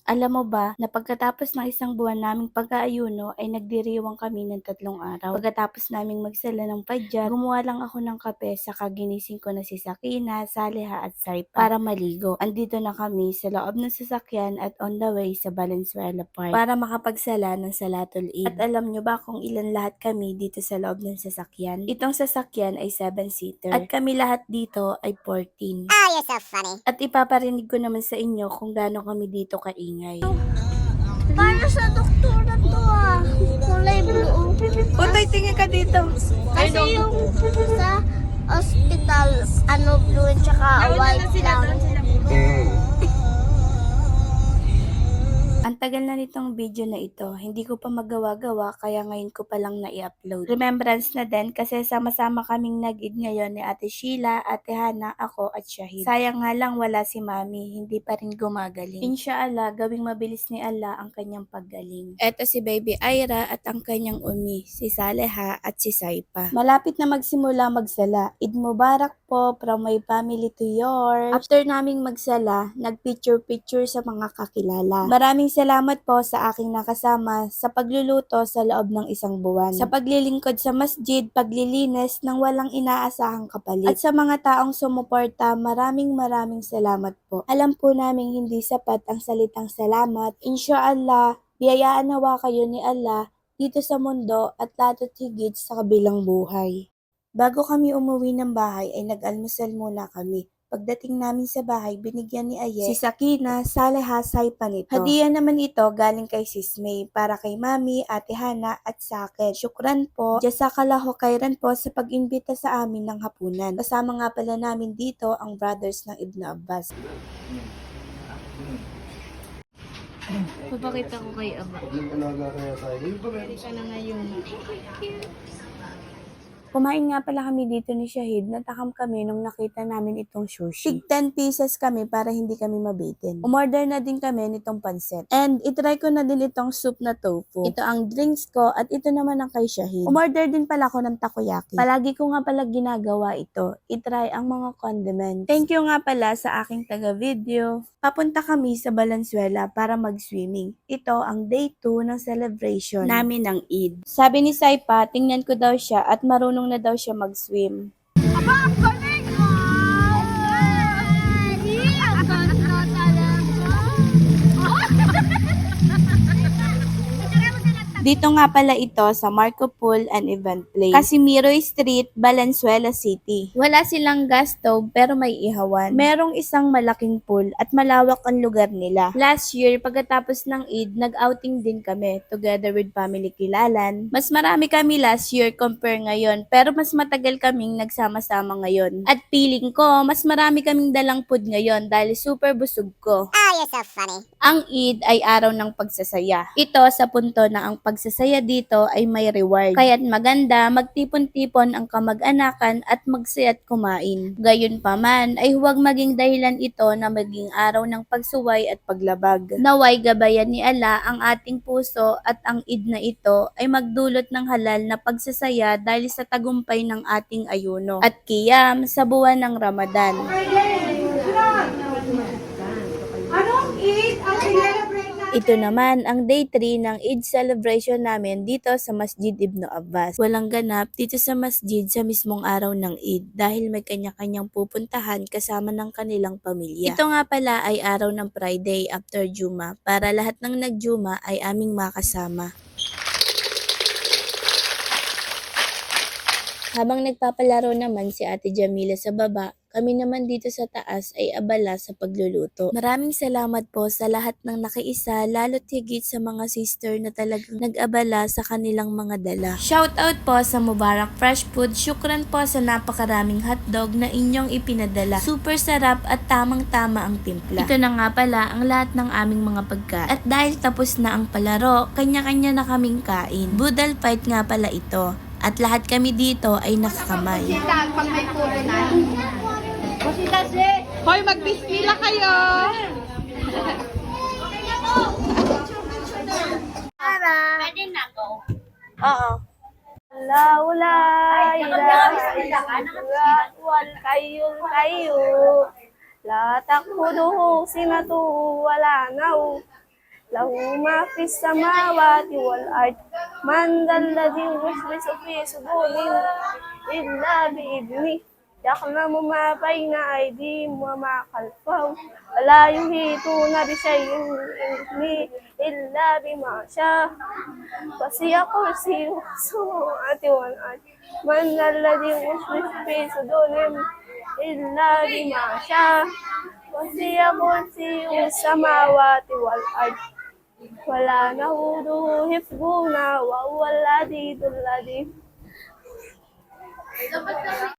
Alam mo ba na pagkatapos ng isang buwan naming pag-aayuno ay nagdiriwang kami ng 3 araw. Pagkatapos naming magsala ng padyak, gumawa lang ako ng kape saka ginising ko na si Sakina, Saleha at Saipa para maligo. Andito na kami sa loob ng sasakyan at on the way sa Valenzuela Park para makapagsala ng Salatul Eid. At alam nyo ba kung ilan lahat kami dito sa loob ng sasakyan? Itong sasakyan ay 7-seater at kami lahat dito ay 14. Oh, you're so funny. At ipaparinig ko naman sa inyo kung gaano kami dito kaingay. Para sa doktora to kulay blue. Utoy, tingin ka dito. Kasi yung sa hospital, blue tsaka white lang. Ang tagal na nitong video na ito, hindi ko pa magawa-gawa kaya ngayon ko pa lang na-i-upload. Remembrance na din kasi sama-sama kaming nag-Eid ngayon ni Ate Sheila, Ate Hana, ako at Shahid. Sayang nga lang wala si Mami, hindi pa rin gumagaling. Inshallah, gawing mabilis ni Allah ang kanyang paggaling. Eto si Baby Ira at ang kanyang umi, si Saleha at si Saipa. Malapit na magsimula magsala. Eid Mubarak po from my family to yours. After naming magsala, nag-picture-picture sa mga kakilala. Maraming salamat po sa aking nakasama sa pagluluto sa loob ng isang buwan. Sa paglilingkod sa masjid, paglilinis ng walang inaasahang kapalit. At sa mga taong sumuporta, maraming salamat po. Alam po namin hindi sapat ang salitang salamat. Insyaallah, biyayaan nawa kayo ni Allah dito sa mundo at lalo't higit sa kabilang buhay. Bago kami umuwi ng bahay ay nag-almusal muna kami. Pagdating namin sa bahay, binigyan ni Aye si Sakina, Saleha, Saipa nito. Hadiah naman ito galing kay Sis May para kay Mami, Ate Hana at sa akin. Syukran po, jazakallahu khairan po sa pag-imbita sa amin ng hapunan. Kasama nga pala namin dito ang brothers ng Ibn Abbas. Papakita ko kay Aba. Pwede ka na ngayon. Kumain nga pala kami dito ni Shahid, natakam kami nung nakita namin itong sushi. Tig 10 pieces kami para hindi kami mabitin. Umorder na din kami nitong pansit. And itry ko na din itong soup na tofu. Ito ang drinks ko at ito naman ang kay Shahid. Umorder din pala ako ng takoyaki. Palagi ko nga pala ginagawa ito. Itry ang mga condiments. Thank you nga pala sa aking taga-video. Papunta kami sa Valenzuela para mag-swimming. Ito ang day 2 ng celebration namin ng Eid. Sabi ni Saipa, tingnan ko daw siya at marunong na daw siya mag-swim. Aba, ang galing mo! Ang ganda talaga! Dito nga pala ito sa Marco Pool and Event Place. Casimiro Street, Valenzuela City. Wala silang gas stove pero may ihawan. Merong isang malaking pool at malawak ang lugar nila. Last year, pagkatapos ng Eid, nag-outing din kami together with family Kilalan. Mas marami kami last year compare ngayon pero mas matagal kaming nagsama-sama ngayon. At feeling ko, mas marami kaming dalang food ngayon dahil super busog ko. Oh, you're so funny. Ang Eid ay araw ng pagsasaya. Ito sa punto na ang pagsasaya dito ay may reward. Kaya't maganda magtipon-tipon ang kamag-anakan at magsaya't kumain. Gayunpaman ay huwag maging dahilan ito na maging araw ng pagsuway at paglabag. Naway gabayan ni Allah ang ating puso at ang Eid na ito ay magdulot ng halal na pagsasaya dahil sa tagumpay ng ating ayuno at qiyam sa buwan ng Ramadan. Ito naman ang day 3 ng Eid celebration namin dito sa Masjid Ibn Abbas. Walang ganap dito sa masjid sa mismong araw ng Eid dahil may kanya-kanyang pupuntahan kasama ng kanilang pamilya. Ito nga pala ay araw ng Friday after Juma para lahat ng nag-Juma ay aming makasama. Habang nagpapalaro naman si Ate Jamila sa baba, kami naman dito sa taas ay abala sa pagluluto. Maraming salamat po sa lahat ng nakiisa, lalo't higit sa mga sister na talagang nag-abala sa kanilang mga dala. Shoutout po sa Mubarak Fresh Food, syukran po sa napakaraming hotdog na inyong ipinadala. Super sarap at tamang-tama ang timpla. Ito na nga pala ang lahat ng aming mga pagkain. At dahil tapos na ang palaro, kanya-kanya na kaming kain. Budal fight nga pala ito. At lahat kami dito ay nakakamay. Pag may puro na. Hoy, magbismila kayo! Pwede na go. Oo. La wal kayo la takhuduhu sinatu wala nau له ما في السماوات والأرض من ذا الذي يوسوس في صدورهم إلا بإذنه يعلم ما بين أيديهم وما خلفهم ولا يحيطون بشيء من علمه إلا بما شاء وسع كرسيه السماوات والأرض من ذا الذي يوسوس في صدورهم إلا بما شاء وسع كرسيه السماوات والأرض ولا نهوده حفظهما وهو العزيز العليم